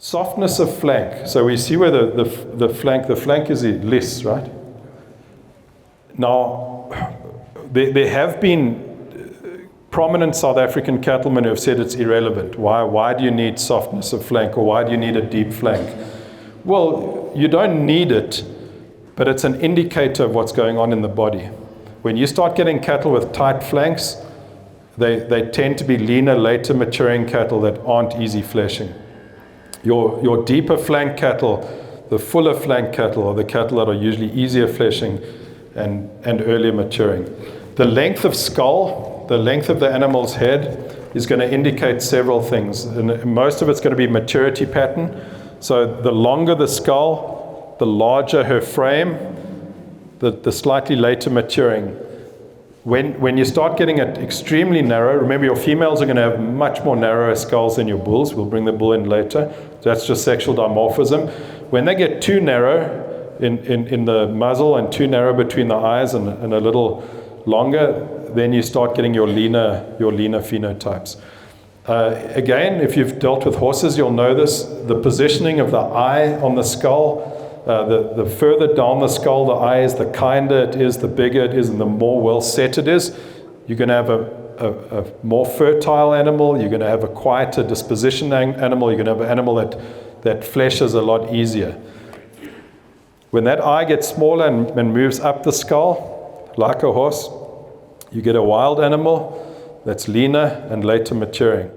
Softness of flank. So we see where the flank is less, right? Now, there have been prominent South African cattlemen who have said it's irrelevant. Why do you need softness of flank, or why do you need a deep flank? Well, you don't need it, but it's an indicator of what's going on in the body. When you start getting cattle with tight flanks, they tend to be leaner, later maturing cattle that aren't easy fleshing. Your deeper flank cattle, the fuller flank cattle, are the cattle that are usually easier fleshing and earlier maturing. The length of skull, the length of the animal's head is going to indicate several things. And most of it's going to be maturity pattern. So the longer the skull, the larger her frame, the slightly later maturing. When you start getting it extremely narrow, remember your females are going to have much more narrower skulls than your bulls. We'll bring the bull in later. That's just sexual dimorphism. When they get too narrow in the muzzle and too narrow between the eyes and a little longer, then you start getting your leaner phenotypes. Again, if you've dealt with horses, you'll know this. The positioning of the eye on the skull, the further down the skull the eye is, the kinder it is, the bigger it is, and the more well set it is. You're going to have a more fertile animal. You're going to have a quieter disposition animal. You're going to have an animal that fleshes a lot easier. When that eye gets smaller and moves up the skull, like a horse, you get a wild animal that's leaner and later maturing.